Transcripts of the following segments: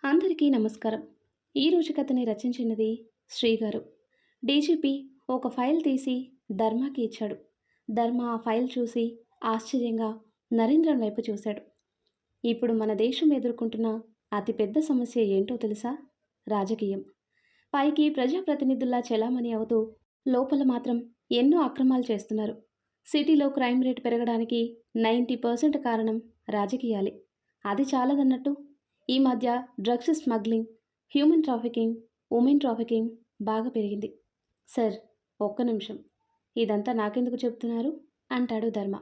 అందరికీ నమస్కారం. ఈరోజు కథని రచించినది శ్రీగారు. డీజీపీ ఒక ఫైల్ తీసి ధర్మాకి ఇచ్చాడు. ధర్మ ఆ ఫైల్ చూసి ఆశ్చర్యంగా నరేంద్రన్ వైపు చూశాడు. ఇప్పుడు మన దేశం ఎదుర్కొంటున్న అతిపెద్ద సమస్య ఏంటో తెలుసా? రాజకీయం. పైకి ప్రజాప్రతినిధుల్లా చెలామణి అవుతూ లోపల మాత్రం ఎన్నో అక్రమాలు చేస్తున్నారు. సిటీలో క్రైమ్ రేట్ పెరగడానికి 90% కారణం రాజకీయాలే. అది చాలదన్నట్టు ఈ మధ్య drugs smuggling, human trafficking, women trafficking బాగా పెరిగింది. సార్, ఒక్క నిమిషం, ఇదంతా నాకెందుకు చెప్తున్నారు అంటాడు ధర్మ.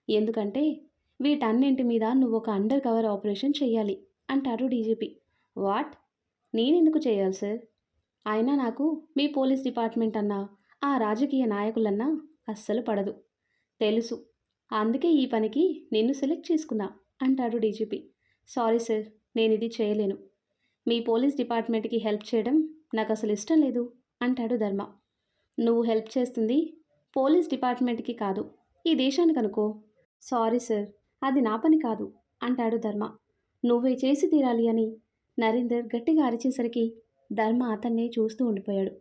ఎందుకంటే వీటన్నింటి మీద నువ్వు ఒక అండర్ కవర్ ఆపరేషన్ చెయ్యాలి అంటాడు డీజీపీ. వాట్? నేనెందుకు చేయాలి సార్? అయినా నాకు మీ పోలీస్ డిపార్ట్మెంట్ అన్నా ఆ రాజకీయ నాయకులన్నా అస్సలు పడదు. తెలుసు, అందుకే ఈ పనికి నిన్ను సెలెక్ట్ చేసుకున్నా అంటాడు డీజీపీ. సారీ సార్, నేను ఇది చేయలేను. మీ పోలీస్ డిపార్ట్మెంట్కి హెల్ప్ చేయడం నాకు అసలు ఇష్టం లేదు అంటాడు ధర్మ. నువ్వు హెల్ప్ చేస్తుంది పోలీస్ డిపార్ట్మెంట్కి కాదు, ఈ దేశానికి అనుకో. సారీ సార్, అది నా పని కాదు అంటాడు ధర్మ. నువ్వే చేసి తీరాలి అని నరేందర్ గట్టిగా అరిచేసరికి ధర్మ అతన్నే చూస్తూ ఉండిపోయాడు.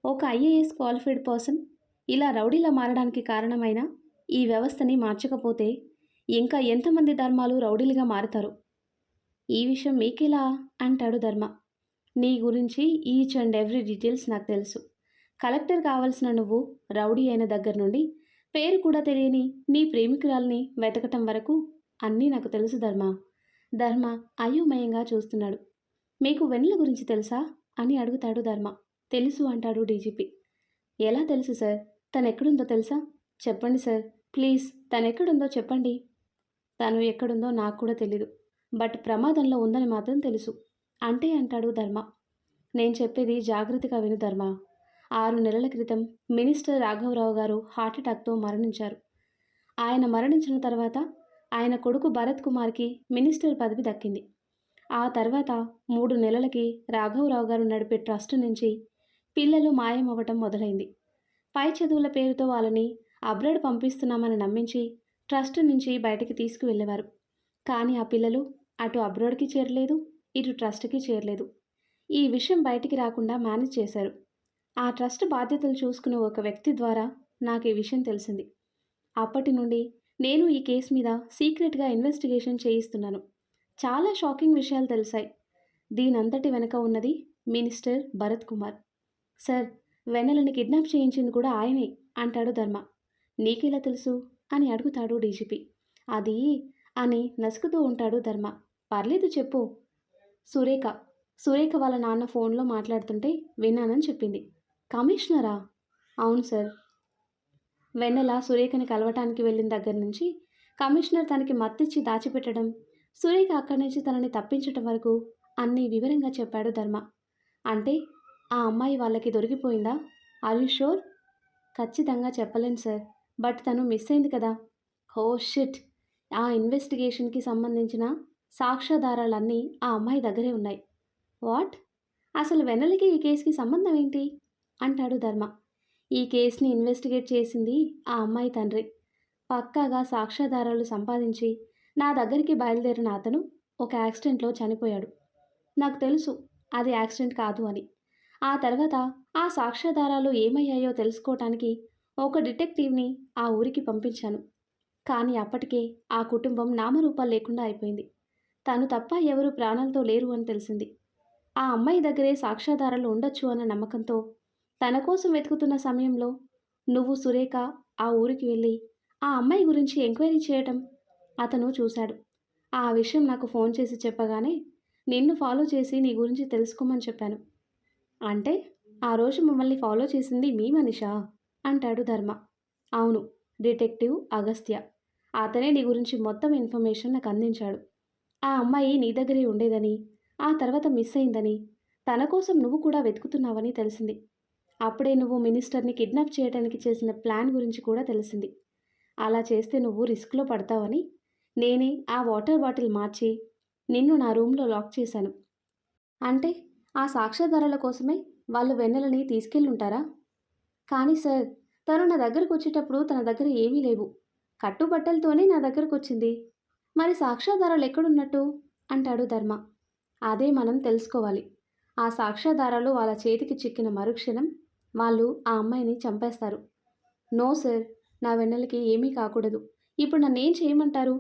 ఒక ఐఏఎస్ క్వాలిఫైడ్ పర్సన్ ఇలా రౌడీలా మారడానికి కారణమైన ఈ వ్యవస్థని మార్చకపోతే ఇంకా ఎంతమంది ధర్మాలు రౌడీలుగా మారుతారు? ఈ విషయం మీకెలా అంటాడు ధర్మ. నీ గురించి ఈచ్ అండ్ ఎవ్రీ డీటెయిల్స్ నాకు తెలుసు. కలెక్టర్ కావాల్సిన నువ్వు రౌడీ అయిన దగ్గర నుండి పేరు కూడా తెలియని నీ ప్రేమికురాల్ని వెతకటం వరకు అన్నీ నాకు తెలుసు ధర్మ. ధర్మ అయోమయంగా చూస్తున్నాడు. మీకు వెన్నెల గురించి తెలుసా అని అడుగుతాడు ధర్మ. తెలుసు అంటాడు డీజీపీ. ఎలా తెలుసు సార్? తను ఎక్కడుందో తెలుసా? చెప్పండి సార్, ప్లీజ్, తను ఎక్కడుందో చెప్పండి. తను ఎక్కడుందో నాకు కూడా తెలీదు, బట్ ప్రమాదంలో ఉందని మాత్రం తెలుసు అంటే అంటాడు ధర్మ. నేను చెప్పేది జాగ్రత్తగా విను ధర్మ. 6 నెలల క్రితం మినిస్టర్ రాఘవరావు గారు హార్ట్అటాక్తో మరణించారు. ఆయన మరణించిన తర్వాత ఆయన కొడుకు భరత్ కుమార్కి మినిస్టర్ పదవి దక్కింది. ఆ తర్వాత 3 నెలలకి రాఘవరావు గారు నడిపే ట్రస్ట్ నుంచి పిల్లలు మాయమవ్వటం మొదలైంది. పై చదువుల పేరుతో వాళ్ళని అబ్రాడ్ పంపిస్తున్నామని నమ్మించి ట్రస్ట్ నుంచి బయటికి తీసుకువెళ్ళేవారు. కానీ ఆ పిల్లలు అటు అబ్రాడ్కి చేరలేదు, ఇటు ట్రస్ట్కి చేరలేదు. ఈ విషయం బయటికి రాకుండా మేనేజ్ చేశారు. ఆ ట్రస్ట్ బాధ్యతలు చూసుకునే ఒక వ్యక్తి ద్వారా నాకు ఈ విషయం తెలిసింది. అప్పటి నుండి నేను ఈ కేసు మీద సీక్రెట్గా ఇన్వెస్టిగేషన్ చేయిస్తున్నాను. చాలా షాకింగ్ విషయాలు తెలిసాయి. దీనంతటి వెనక ఉన్నది మినిస్టర్ భరత్ కుమార్. సార్, వెన్నెలని కిడ్నాప్ చేయించింది కూడా ఆయనే అంటాడు ధర్మ. నీకెలా తెలుసు అని అడుగుతాడు డీజీపీ. అది అని నసుకుతూ ఉంటాడు ధర్మ. పర్లేదు చెప్పు. సురేఖ సురేఖ వాళ్ళ నాన్న ఫోన్లో మాట్లాడుతుంటే విన్నానని చెప్పింది. కమిషనరా? అవును సార్. వెన్నెల సురేఖని కలవటానికి వెళ్ళిన దగ్గర నుంచి కమిషనర్ తనకి మత్తిచ్చి దాచిపెట్టడం, సురేఖ అక్కడి నుంచి తనని తప్పించటం వరకు అన్నీ వివరంగా చెప్పాడు ధర్మ. అంటే ఆ అమ్మాయి వాళ్ళకి దొరికిపోయిందా? Are you sure? ఖచ్చితంగా చెప్పలేను సార్, బట్ తను మిస్ అయింది కదా. Oh shit! ఆ ఇన్వెస్టిగేషన్కి సంబంధించిన సాక్ష్యాధారాలన్నీ ఆ అమ్మాయి దగ్గరే ఉన్నాయి. వాట్? అసలు వెన్నెలకి ఈ కేసుకి సంబంధం ఏంటి అంటాడు ధర్మ. ఈ కేసుని ఇన్వెస్టిగేట్ చేసింది ఆ అమ్మాయి తండ్రి. పక్కాగా సాక్ష్యాధారాలు సంపాదించి నా దగ్గరికి బయలుదేరిన అతను ఒక యాక్సిడెంట్లో చనిపోయాడు. నాకు తెలుసు అది యాక్సిడెంట్ కాదు అని. ఆ తర్వాత ఆ సాక్ష్యాధారాలు ఏమయ్యాయో తెలుసుకోవటానికి ఒక డిటెక్టివ్ని ఆ ఊరికి పంపించాను. కానీ అప్పటికే ఆ కుటుంబం నామరూపాలు లేకుండా అయిపోయింది. తను తప్ప ఎవరు ప్రాణాలతో లేరు అని తెలిసింది. ఆ అమ్మాయి దగ్గరే సాక్ష్యాధారాలు ఉండొచ్చు అన్న నమ్మకంతో తన కోసం వెతుకుతున్న సమయంలో నువ్వు సురేఖ ఆ ఊరికి వెళ్ళి ఆ అమ్మాయి గురించి ఎంక్వైరీ చేయటం అతను చూశాడు. ఆ విషయం నాకు ఫోన్ చేసి చెప్పగానే నిన్ను ఫాలో చేసి నీ గురించి తెలుసుకోమని చెప్పాను. అంటే ఆ రోజు మమ్మల్ని ఫాలో చేసింది మీ మనిషా అంటాడు ధర్మ. అవును, డిటెక్టివ్ అగస్త్య. అతనే నీ గురించి మొత్తం ఇన్ఫర్మేషన్ నాకు అందించాడు. ఆ అమ్మాయి నీ దగ్గరే ఉండేదని, ఆ తర్వాత మిస్ అయిందని, తన కోసం నువ్వు కూడా వెతుకుతున్నావని తెలిసింది. అప్పుడే నువ్వు మినిస్టర్ని కిడ్నాప్ చేయడానికి చేసిన ప్లాన్ గురించి కూడా తెలిసింది. అలా చేస్తే నువ్వు రిస్క్లో పడతావని నేనే ఆ వాటర్ బాటిల్ మార్చి నిన్ను నా రూమ్లో లాక్ చేశాను. అంటే ఆ సాక్ష్యాధారాల కోసమే వాళ్ళు వెన్నెలని తీసుకెళ్ళుంటారా? కానీ సార్, తను నా దగ్గరకు వచ్చేటప్పుడు తన దగ్గర ఏమీ లేవు. కట్టుబట్టలతోనే నా దగ్గరకు వచ్చింది. మరి సాక్ష్యాధారాలు ఎక్కడున్నట్టు అంటాడు ధర్మ. అదే మనం తెలుసుకోవాలి. ఆ సాక్ష్యాధారాలు వాళ్ళ చేతికి చిక్కిన మరుక్షణం వాళ్ళు ఆ అమ్మాయిని చంపేస్తారు. నో సార్, నా వెన్నెలకి ఏమీ కాకూడదు. ఇప్పుడు నన్నేం చేయమంటారు?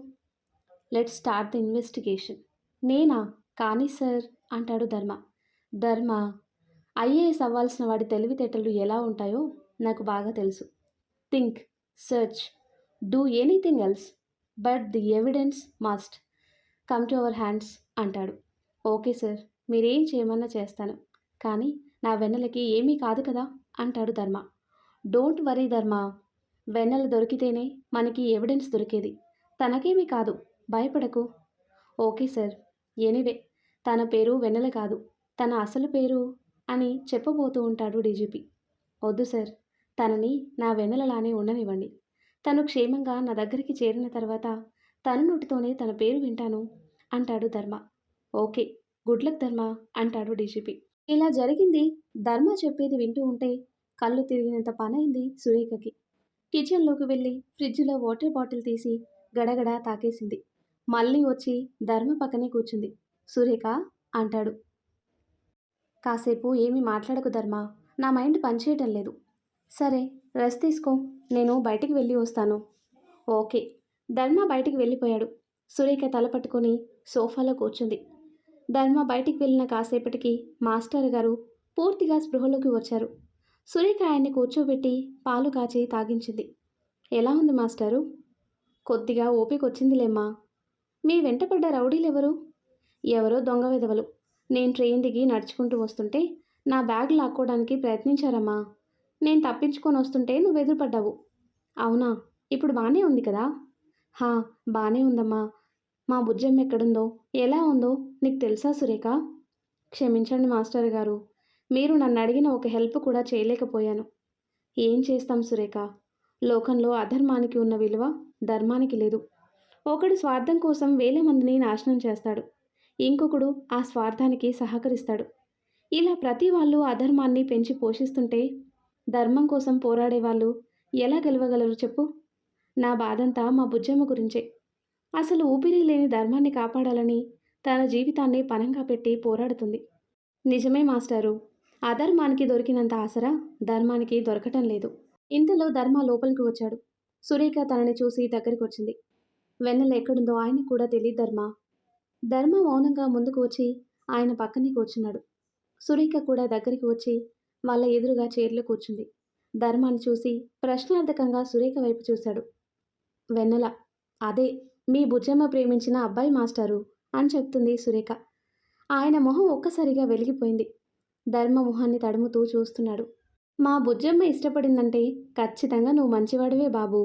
Let's start the investigation. నేనా? కానీ సార్ అంటాడు ధర్మ. ధర్మ, ఐఏఎస్ అవ్వాల్సిన వాడి తెలివితేటలు ఎలా ఉంటాయో నాకు బాగా తెలుసు. Think, search, do anything else, but the evidence must come to our hands అంటాడు. ఓకే సార్, మీరేం చేయమన్నా చేస్తాను. కానీ నా వెన్నెలకి ఏమీ కాదు కదా అంటాడు ధర్మ. డోంట్ వరీ ధర్మ, వెన్నెల దొరికితేనే మనకి ఎవిడెన్స్ దొరికేది. తనకేమీ కాదు, భయపడకు. ఓకే సార్, ఎనీవే తన పేరు వెన్నెల కాదు, తన అసలు పేరు అని చెప్పబోతూ ఉంటాడు డీజీపీ. వద్దు సార్, తనని నా వెన్నెలలానే ఉండనివ్వండి. తను క్షేమంగా నా దగ్గరికి చేరిన తర్వాత తన నోటితోనే తన పేరు వింటాను అంటాడు ధర్మ. ఓకే, గుడ్ లక్ ధర్మ అంటాడు డీజీపీ. ఇలా జరిగింది ధర్మ చెప్పేది వింటూ ఉంటే కళ్ళు తిరిగినంత పనైంది సురేఖకి. కిచెన్లోకి వెళ్ళి ఫ్రిడ్జ్లో వాటర్ బాటిల్ తీసి గడగడ తాకేసింది. మళ్ళీ వచ్చి ధర్మ పక్కనే కూర్చుంది. సురేఖ అంటాడు. కాసేపు ఏమీ మాట్లాడకు ధర్మ, నా మైండ్ పనిచేయటం లేదు. సరే, రెస్ట్ తీసుకో, నేను బయటికి వెళ్ళి వస్తాను. ఓకే. ధర్మ బయటికి వెళ్ళిపోయాడు. సురేఖ తల పట్టుకొని సోఫాలో కూర్చుంది. ధర్మ బయటికి వెళ్ళిన కాసేపటికి మాస్టర్ గారు పూర్తిగా స్పృహలోకి వచ్చారు. సురేఖ ఆయన్ని కూర్చోబెట్టి పాలు కాచి తాగించింది. ఎలా ఉంది మాస్టారు? కొద్దిగా ఓపిక వచ్చిందిలేమ్మా. మీ వెంటపడ్డ రౌడీలెవరు? ఎవరో దొంగ విధవలు. నేను ట్రైన్ దిగి నడుచుకుంటూ వస్తుంటే నా బ్యాగ్ లాక్కోవడానికి ప్రయత్నించారమ్మా. నేను తప్పించుకొని వస్తుంటే నువ్వు ఎదురుపడ్డావు. అవునా? ఇప్పుడు బాగానే ఉంది కదా? హా, బాగానే ఉందమ్మా. మా బుజ్జమ్మ ఎక్కడుందో, ఎలా ఉందో నీకు తెలుసా సురేఖ? క్షమించండి మాస్టర్ గారు, మీరు నన్ను అడిగిన ఒక హెల్ప్ కూడా చేయలేకపోయాను. ఏం చేస్తాం సురేఖ, లోకంలో అధర్మానికి ఉన్న విలువ ధర్మానికి లేదు. ఒకడు స్వార్థం కోసం వేల మందిని నాశనం చేస్తాడు, ఇంకొకడు ఆ స్వార్థానికి సహకరిస్తాడు. ఇలా ప్రతి వాళ్ళు అధర్మాన్ని పెంచి పోషిస్తుంటే ధర్మం కోసం పోరాడే వాళ్ళు ఎలా గెలవగలరు చెప్పు? నా బాధంతా మా బుజ్జమ్మ గురించే. అసలు ఊపిరి లేని ధర్మాన్ని కాపాడాలని తన జీవితాన్ని పణంగా పెట్టి పోరాడుతుంది. నిజమే మాస్టారు, అధర్మానికి దొరికినంత ఆసరా ధర్మానికి దొరకటం లేదు. ఇంతలో ధర్మ లోపలికి వచ్చాడు. సురేఖ తనని చూసి దగ్గరికి వచ్చింది. వెన్నెల ఎక్కడుందో ఆయన కూడా తెలియదు ధర్మ. ధర్మ మౌనంగా ముందుకు వచ్చి ఆయన పక్కనే కూర్చున్నాడు. సురేఖ కూడా దగ్గరికి వచ్చి వాళ్ళ ఎదురుగా చైర్లో కూర్చుంది. ధర్మాన్ని చూసి ప్రశ్నార్థకంగా సురేఖ వైపు చూశాడు. వెన్నెల, అదే మీ బుజ్జమ్మ ప్రేమించిన అబ్బాయి మాస్టారు అని చెప్తుంది సురేఖ. ఆయన మొహం ఒక్కసారిగా వెలిగిపోయింది. ధర్మ మొహాన్ని తడుముతూ చూస్తున్నాడు. మా బుజ్జమ్మ ఇష్టపడిందంటే ఖచ్చితంగా నువ్వు మంచివాడివే బాబు.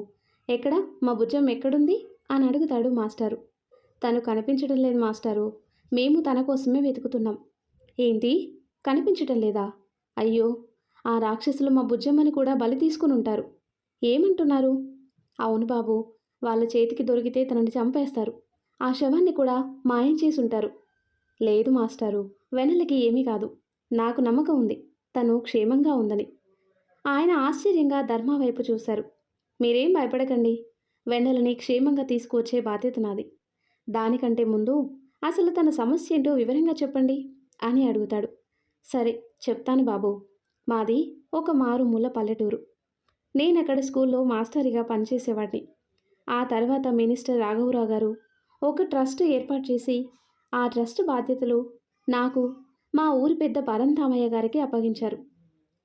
ఎక్కడ మా బుజ్జమ్మ ఎక్కడుంది అని అడుగుతాడు మాస్టారు. తను కనిపించడం లేదు మాస్టారు, మేము తన కోసమే వెతుకుతున్నాం. ఏంటి, కనిపించటం లేదా? అయ్యో, ఆ రాక్షసులు మా బుజ్జమ్మని కూడా బలి తీసుకుని ఉంటారు. ఏమంటున్నారు? అవును బాబు, వాళ్ళ చేతికి దొరికితే తనని చంపేస్తారు. ఆ శవాన్ని కూడా మాయం చేసి ఉంటారు. లేదు మాస్టారు, వెన్నెలకి ఏమీ కాదు. నాకు నమ్మకం ఉంది, తను క్షేమంగా ఉందని. ఆయన ఆశ్చర్యంగా ధర్మ వైపు చూశారు. మీరేం భయపడకండి, వెన్నెలని క్షేమంగా తీసుకువచ్చే బాధ్యత నాది. దానికంటే ముందు అసలు తన సమస్య ఏంటో వివరంగా చెప్పండి అని అడుగుతాడు. సరే చెప్తాను బాబు. మాది ఒక మారుమూల పల్లెటూరు. నేనక్కడ స్కూల్లో మాస్టర్గా పనిచేసేవాడిని. ఆ తర్వాత మినిస్టర్ రాఘవరావు గారు ఒక ట్రస్ట్ ఏర్పాటు చేసి ఆ ట్రస్ట్ బాధ్యతలు నాకు మా ఊరి పెద్ద పరంధామయ్య గారికి అప్పగించారు.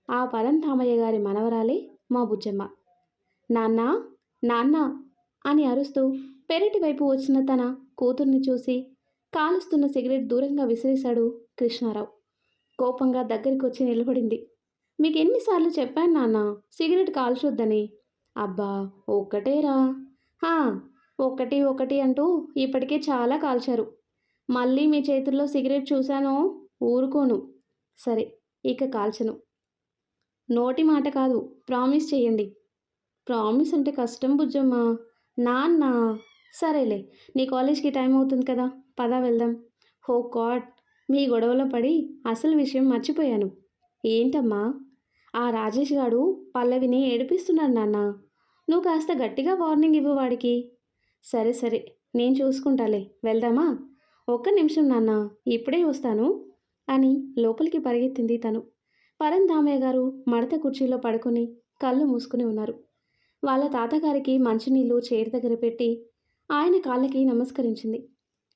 ఆ పరంధామయ్య గారి మనవరాలే మా బుజ్జమ్మ. నాన్న, నాన్న అని అరుస్తూ పెరటి వైపు వచ్చిన తన కూతుర్ని చూసి కాలుస్తున్న సిగరెట్ దూరంగా విసిరేశాడు కృష్ణారావు. కోపంగా దగ్గరికి వచ్చి నిలబడింది. మీకు ఎన్నిసార్లు చెప్పాను నాన్న సిగరెట్ కాల్చొద్దని? అబ్బా, ఒక్కటేరా. హా, ఒకటి ఒకటి అంటూ ఇప్పటికే చాలా కాల్చారు. మళ్ళీ మీ చేతుల్లో సిగరెట్ చూశానో ఊరుకోను. సరే, ఇక కాల్చను. నోటి మాట కాదు, ప్రామిస్ చేయండి. ప్రామిస్ అంటే కష్టం బుజ్జమ్మ. నాన్న, సరేలే, నీ కాలేజ్కి టైం అవుతుంది కదా, పద వెళ్దాం. హో గాడ్, మీ గొడవలో పడి అసలు విషయం మర్చిపోయాను. ఏంటమ్మా? ఆ రాజేష్ గాడు పల్లవిని ఏడిపిస్తున్నాడు నాన్న. నువ్వు కాస్త గట్టిగా వార్నింగ్ ఇవ్వు వాడికి. సరే సరే, నేను చూసుకుంటాలే, వెళ్దామా? ఒక్క నిమిషం నాన్న, ఇప్పుడే వస్తాను అని లోపలికి పరిగెత్తింది తను. పరంధామయ్య గారు మడత కుర్చీలో పడుకొని కళ్ళు మూసుకుని ఉన్నారు. వాళ్ళ తాతగారికి మంచినీళ్ళు చైర్ దగ్గర పెట్టి ఆయన కాళ్ళకి నమస్కరించింది.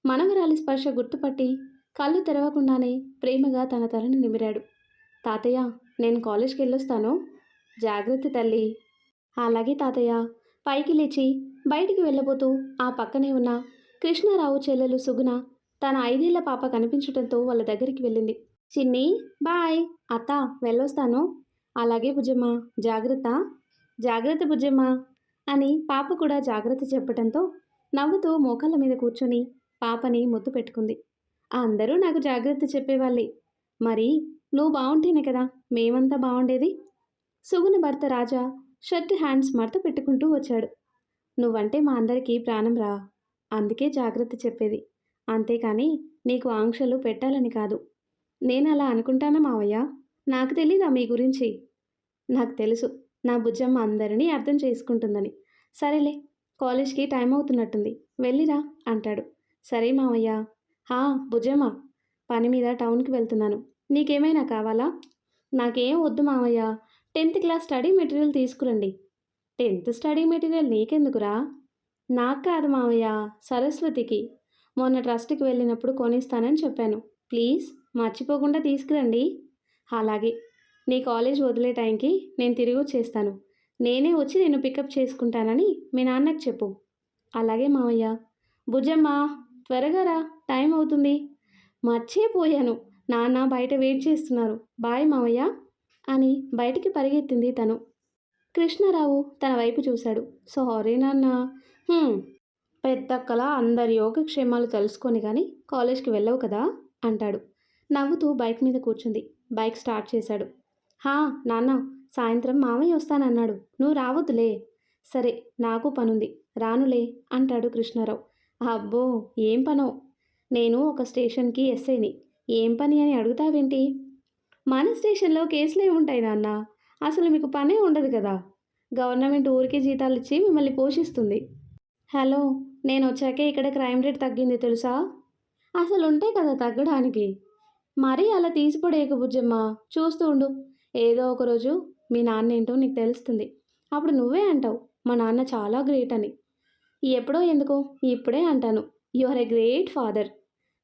మనవరాలి స్పర్శ గుర్తుపట్టి కళ్ళు తెరవకుండానే ప్రేమగా తన తలని నిమిరాడు. తాతయ్య, నేను కాలేజ్కి వెళ్ళొస్తాను. జాగ్రత్త తల్లి. అలాగే తాతయ్య. పైకి లేచి బయటికి వెళ్ళబోతూ ఆ పక్కనే ఉన్న కృష్ణారావు చెల్లెలు సుగుణ తన 5 ఏళ్ల పాప కనిపించడంతో వాళ్ళ దగ్గరికి వెళ్ళింది. చిన్ని, బాయ్. అత్త, వెళ్ళొస్తాను. అలాగే బుజ్జమ్మ, జాగ్రత్త. జాగ్రత్త బుజ్జమ్మ అని పాప కూడా జాగ్రత్త చెప్పడంతో నవ్వుతూ మోకాళ్ళ మీద కూర్చొని పాపని ముద్దు పెట్టుకుంది. అందరూ నాకు జాగ్రత్త చెప్పేవాళ్ళే. మరి నువ్వు బాగుంటేనే కదా మేమంతా బాగుండేది. సుగుణ భర్త రాజా షర్ట్ హ్యాండ్స్ మడత పెట్టుకుంటూ వచ్చాడు. నువ్వంటే మా అందరికీ ప్రాణం రా. అందుకే జాగ్రత్త చెప్పేది. అంతేకాని నీకు ఆంక్షలు పెట్టాలని కాదు. నేను అలా అనుకుంటానా మావయ్య? నాకు తెలీదా మీ గురించి? నాకు తెలుసు నా బుజ్జమ్మ అందరినీ అర్థం చేసుకుంటుందని. సరేలే, కాలేజ్కి టైం అవుతున్నట్టుంది, వెళ్ళిరా అంటాడు. సరే మావయ్య. హా బుజ్జమ్మ, పని మీద టౌన్కి వెళ్తున్నాను. నీకేమైనా కావాలా? నాకేం వద్దు మావయ్య. 10th క్లాస్ స్టడీ మెటీరియల్ తీసుకురండి. 10th స్టడీ మెటీరియల్ నీకెందుకురా? నాకు కాదు మావయ్య, సరస్వతికి. మొన్న ట్రస్ట్కి వెళ్ళినప్పుడు కొనిస్తానని చెప్పాను. ప్లీజ్ మర్చిపోకుండా తీసుకురండి. అలాగే. నీ కాలేజ్ వదిలే టైంకి నేను తిరిగి వచ్చేస్తాను. నేనే వచ్చి నిన్ను పికప్ చేసుకుంటానని మీ నాన్నకి చెప్పు. అలాగే మావయ్య. బుజ్జమ్మ, త్వరగా రా, టైం అవుతుంది. మర్చిపోయాను, నాన్న బయట వెయిట్ చేస్తున్నారు. బాయ్ మావయ్య అని బయటికి పరిగెత్తింది తను. కృష్ణారావు తన వైపు చూశాడు. సారీ నాన్న. పెద్దక్కలా అందరి యోగక్షేమాలు తెలుసుకొని కానీ కాలేజ్కి వెళ్ళవు కదా అంటాడు. నవ్వుతూ బైక్ మీద కూర్చుంది. బైక్ స్టార్ట్ చేశాడు. హా నాన్న, సాయంత్రం మామయ్య వస్తానన్నాడు. నువ్వు రావద్దులే. సరే, నాకు పనుంది, రానులే అంటాడు కృష్ణారావు. అబ్బో, ఏం పనో? నేను ఒక స్టేషన్కి ఎస్ఐని. ఏం పని అని అడుగుతావేంటి? మన స్టేషన్లో కేసులే ఉంటాయి నాన్న. అసలు మీకు పనే ఉండదు కదా. గవర్నమెంట్ ఊరికే జీతాలు ఇచ్చి మిమ్మల్ని పోషిస్తుంది. హలో, నేను వచ్చాకే ఇక్కడ క్రైమ్ రేట్ తగ్గింది తెలుసా? అసలు ఉంటే కదా తగ్గడానికి. మరీ అలా తీసిపడేయక బుజ్జమ్మ, చూస్తూ ఉండు. ఏదో ఒకరోజు మీ నాన్న ఏంటో నీకు తెలుస్తుంది. అప్పుడు నువ్వే అంటావు మా నాన్న చాలా గ్రేట్ అని. ఎప్పుడో ఎందుకో ఇప్పుడే అంటాను. You are a great father.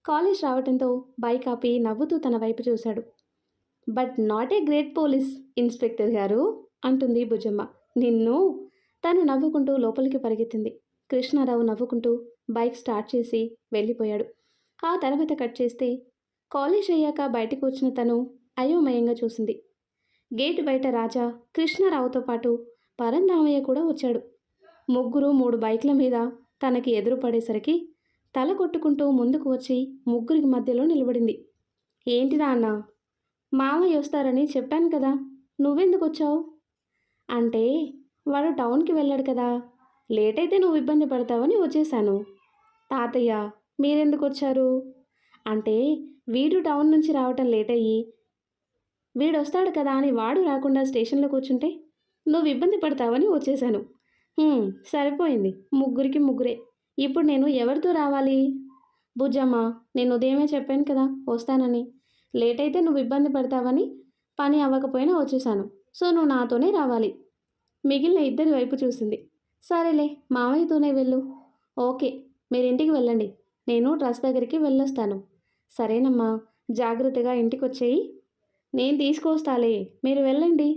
College రావడంతో బైక్ ఆపి నవ్వుతూ తన వైపు చూశాడు. But not a great police inspector గారు అంటుంది బుజ్జమ్మ. నిన్ను. తను నవ్వుకుంటూ లోపలికి పరిగెత్తింది. కృష్ణారావు నవ్వుకుంటూ బైక్ స్టార్ట్ చేసి వెళ్ళిపోయాడు. ఆ తర్వాత కట్ చేస్తే కాలేజ్ అయ్యాక బయటకు వచ్చిన తను అయోమయంగా చూసింది. గేటు బయట రాజా, కృష్ణారావుతో పాటు పరంధామయ్య కూడా వచ్చాడు. ముగ్గురు 3 బైక్ల మీద తనకి ఎదురు పడేసరికి తల కొట్టుకుంటూ ముందుకు వచ్చి ముగ్గురికి మధ్యలో నిలబడింది. ఏంటి నాన్న? మామయ్య వస్తారని చెప్పాను కదా, నువ్వెందుకు వచ్చావు? అంటే వాడు టౌన్కి వెళ్ళాడు కదా, లేట్ అయితే నువ్వు ఇబ్బంది పడతావని వచ్చేసాను. తాతయ్య, మీరెందుకు వచ్చారు? అంటే వీడు టౌన్ నుంచి రావటం లేట్ అయ్యి వీడు వస్తాడు కదా అని వాడు రాకుండా స్టేషన్లో కూర్చుంటే నువ్వు ఇబ్బంది పడతావని వచ్చేసాను. సరిపోయింది, ముగ్గురికి ముగ్గురే. ఇప్పుడు నేను ఎవరితో రావాలి? బుజ్జమ్మ, నేను ఉదయమే చెప్పాను కదా వస్తానని. లేట్ అయితే నువ్వు ఇబ్బంది పడతావని పని అవ్వకపోయినా వచ్చేసాను. సో నువ్వు నాతోనే రావాలి. మిగిలిన ఇద్దరి వైపు చూసింది. సరేలే, మామయ్యతోనే వెళ్ళు. ఓకే, మీరింటికి వెళ్ళండి, నేను ట్రస్ట్ దగ్గరికి వెళ్ళొస్తాను. సరేనమ్మా, జాగ్రత్తగా ఇంటికి వచ్చేయి. నేను తీసుకొస్తాలే, మీరు వెళ్ళండి.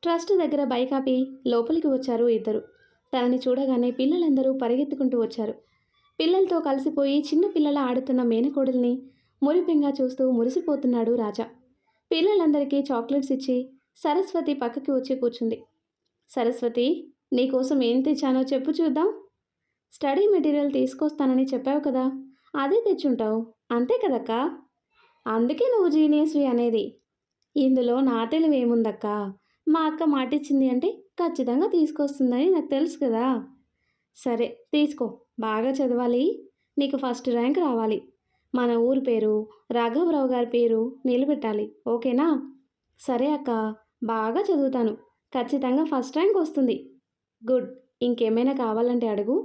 ట్రస్ట్ దగ్గర బైక్ ఆపి లోపలికి వచ్చారు ఇద్దరు. తనని చూడగానే పిల్లలందరూ పరిగెత్తుకుంటూ వచ్చారు. పిల్లలతో కలిసిపోయి చిన్న పిల్లల ఆడుతున్న మేనకోడల్ని మురిపెంగా చూస్తూ మురిసిపోతున్నాడు రాజా. పిల్లలందరికీ చాక్లెట్స్ ఇచ్చి సరస్వతి పక్కకి వచ్చి కూర్చుంది. సరస్వతి, నీకోసం ఏం తెచ్చానో చెప్పు చూద్దాం. స్టడీ మెటీరియల్ తీసుకొస్తానని చెప్పావు కదా, అదే తెచ్చుంటావు అంతే కదక్క. అందుకే నువ్వు జీనియస్వి అనేది. ఇందులో నా తెలివి ఏముందక్క? మా అక్క మాటిచ్చింది అంటే ఖచ్చితంగా తీసుకొస్తుందని నాకు తెలుసు కదా. సరే తీసుకో, బాగా చదవాలి, నీకు ఫస్ట్ ర్యాంక్ రావాలి, మన ఊరి పేరు రాఘవరావు గారి పేరు నిలబెట్టాలి, ఓకేనా? సరే అక్క, బాగా చదువుతాను, ఖచ్చితంగా ఫస్ట్ ర్యాంక్ వస్తుంది. గుడ్. ఇంకేమైనా కావాలంటే అడుగు,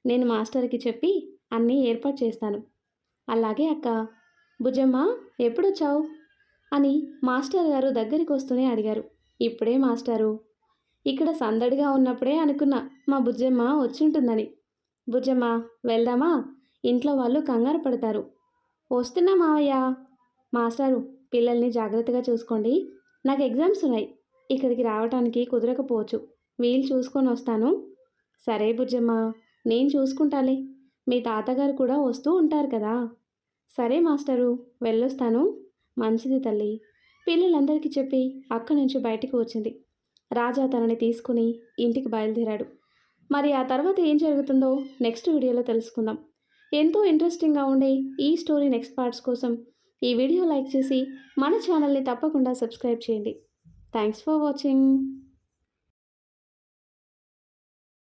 నేను మాస్టర్కి చెప్పి అన్నీ ఏర్పాటు చేస్తాను. అలాగే అక్క. బుజ్జమ్మ ఎప్పుడొచ్చావు అని మాస్టర్ గారు దగ్గరికి వస్తూనే అడిగారు. ఇప్పుడే మాస్టారు. ఇక్కడ సందడిగా ఉన్నప్పుడే అనుకున్నా మా బుజ్జమ్మ వచ్చుంటుందని. బుజ్జమ్మ వెళ్దామా? ఇంట్లో వాళ్ళు కంగారు పడతారు. వస్తున్నా మావయ్య. మాస్టారు పిల్లల్ని జాగ్రత్తగా చూసుకోండి. నాకు ఎగ్జామ్స్ ఉన్నాయి. ఇక్కడికి రావటానికి కుదరకపోవచ్చు. వీలు చూసుకొని వస్తాను. సరే బుజ్జమ్మ, నేను చూసుకుంటాలే. మీ తాతగారు కూడా వస్తూ ఉంటారు కదా. సరే మాస్టరు, వెళ్ళొస్తాను. మంచిది తల్లి. పిల్లలందరికీ చెప్పి అక్కడి నుంచి బయటికి వచ్చింది. రాజా తనని తీసుకుని ఇంటికి బయలుదేరాడు. మరి ఆ తర్వాత ఏం జరుగుతుందో నెక్స్ట్ వీడియోలో తెలుసుకుందాం. ఎంతో ఇంట్రెస్టింగ్గా ఉండే ఈ స్టోరీ నెక్స్ట్ పార్ట్స్ కోసం ఈ వీడియో లైక్ చేసి మన ఛానల్ని తప్పకుండా సబ్స్క్రైబ్ చేయండి. Thanks for watching.